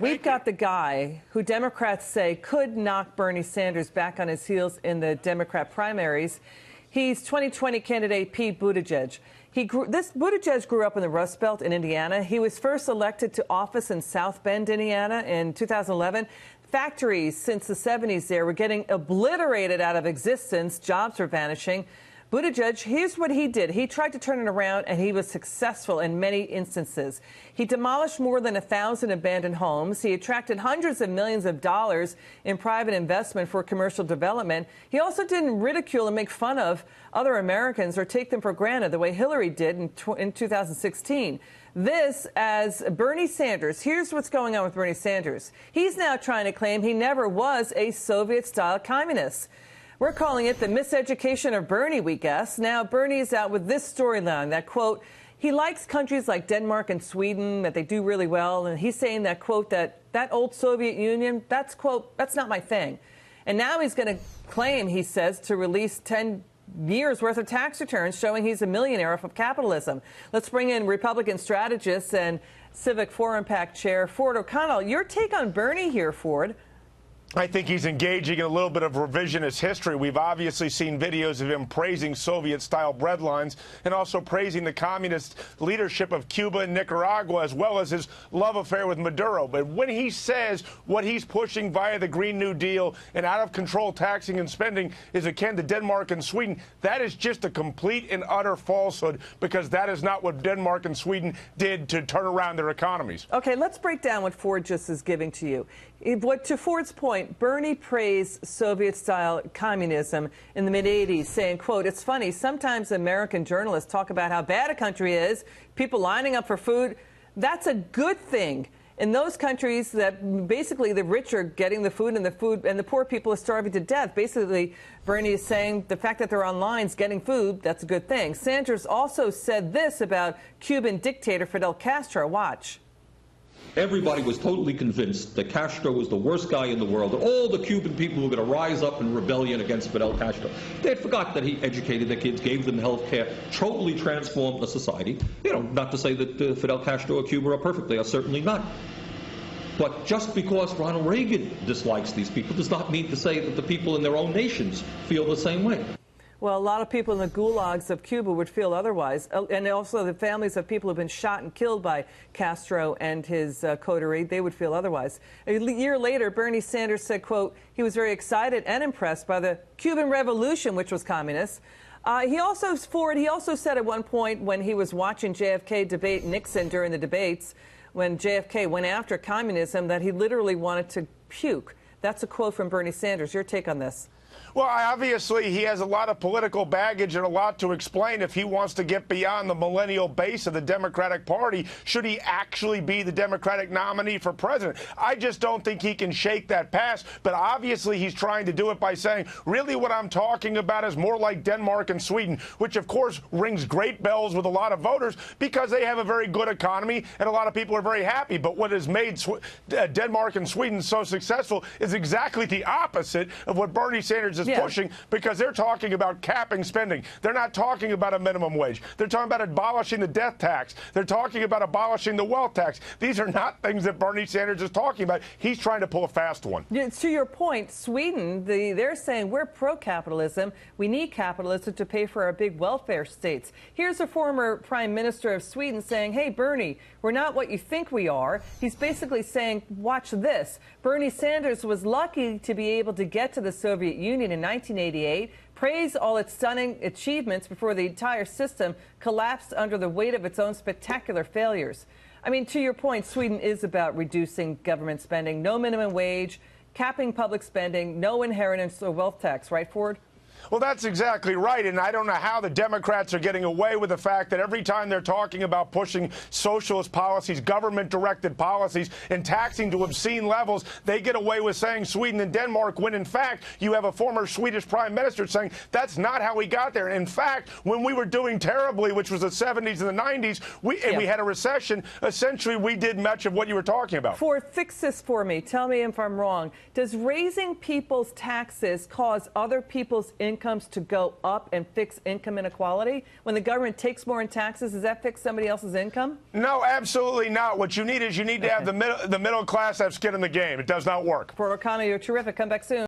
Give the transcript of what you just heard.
We've got the guy who Democrats say could knock Bernie Sanders back on his heels in the Democrat primaries. He's 2020 candidate Pete Buttigieg. Buttigieg grew up in the Rust Belt in Indiana. He was first elected to office in South Bend, Indiana in 2011. Factories since the 70s there were getting obliterated out of existence. Jobs were vanishing. Buttigieg, here's what he did. He tried to turn it around, and he was successful in many instances. He demolished more than 1,000 abandoned homes. He attracted hundreds of millions of dollars in private investment for commercial development. He also didn't ridicule and make fun of other Americans or take them for granted the way Hillary did in 2016. This as Bernie Sanders. Here's what's going on with Bernie Sanders. He's now trying to claim he never was a Soviet-style communist. We're calling it the miseducation of Bernie, we guess. Now, Bernie is out with this storyline that, quote, he likes countries like Denmark and Sweden, that they do really well. And he's saying that, quote, that old Soviet Union, that's, quote, that's not my thing. And now he's going to claim, he says, to release 10 years worth of tax returns showing he's a millionaire off of capitalism. Let's bring in Republican strategist and Civic Forum PAC chair Ford O'Connell. Your take on Bernie here, Ford? I think he's engaging in a little bit of revisionist history. We've obviously seen videos of him praising Soviet-style breadlines and also praising the communist leadership of Cuba and Nicaragua, as well as his love affair with Maduro. But when he says what he's pushing via the Green New Deal and out-of-control taxing and spending is akin to Denmark and Sweden, that is just a complete and utter falsehood, because that is not what Denmark and Sweden did to turn around their economies. Okay, let's break down what Ford just is giving to you. To Ford's point, Bernie praised Soviet-style communism in the mid-'80s, saying, quote, it's funny, sometimes American journalists talk about how bad a country is, people lining up for food. That's a good thing. In those countries that basically the rich are getting the food and the poor people are starving to death. Basically, Bernie is saying the fact that they're on lines getting food, that's a good thing. Sanders also said this about Cuban dictator Fidel Castro. Watch. Everybody was totally convinced that Castro was the worst guy in the world, that all the Cuban people were going to rise up in rebellion against Fidel Castro. They had forgot that he educated their kids, gave them health care, totally transformed the society. You know, not to say that Fidel Castro or Cuba are perfect. They are certainly not. But just because Ronald Reagan dislikes these people does not mean to say that the people in their own nations feel the same way. Well, a lot of people in the gulags of Cuba would feel otherwise, and also the families of people who have been shot and killed by Castro and his coterie, they would feel otherwise. A year later, Bernie Sanders said, quote, he was very excited and impressed by the Cuban Revolution, which was communist. He also said at one point when he was watching JFK debate Nixon during the debates, when JFK went after communism, that he literally wanted to puke. That's a quote from Bernie Sanders. Your take on this? Well, obviously, he has a lot of political baggage and a lot to explain if he wants to get beyond the millennial base of the Democratic Party. Should he actually be the Democratic nominee for president? I just don't think he can shake that pass. But obviously, he's trying to do it by saying, really, what I'm talking about is more like Denmark and Sweden, which, of course, rings great bells with a lot of voters because they have a very good economy and a lot of people are very happy. But what has made Denmark and Sweden so successful is exactly the opposite of what Bernie Sanders is pushing, because they're talking about capping spending. They're not talking about a minimum wage. They're talking about abolishing the death tax. They're talking about abolishing the wealth tax. These are not things that Bernie Sanders is talking about. He's trying to pull a fast one. To your point, Sweden, they're saying we're pro-capitalism. We need capitalism to pay for our big welfare states. Here's a former prime minister of Sweden saying, hey, Bernie, we're not what you think we are. He's basically saying, watch this. Bernie Sanders was lucky to be able to get to the Soviet Union in 1988, praised all its stunning achievements before the entire system collapsed under the weight of its own spectacular failures. I mean, to your point, Sweden is about reducing government spending, no minimum wage, capping public spending, no inheritance or wealth tax, right, Ford? Well, that's exactly right, and I don't know how the Democrats are getting away with the fact that every time they're talking about pushing socialist policies, government-directed policies, and taxing to obscene levels, they get away with saying Sweden and Denmark, when in fact you have a former Swedish prime minister saying that's not how we got there. In fact, when we were doing terribly, which was the 70s and the 90s, we had a recession, essentially we did much of what you were talking about. Ford, fix this for me. Tell me if I'm wrong. Does raising people's taxes cause other people's income incomes to go up and fix income inequality? When the government takes more in taxes, does that fix somebody else's income? No, absolutely not. What you need is you need to have the middle class have skin in the game. It does not work. For O'Connor, you're terrific. Come back soon.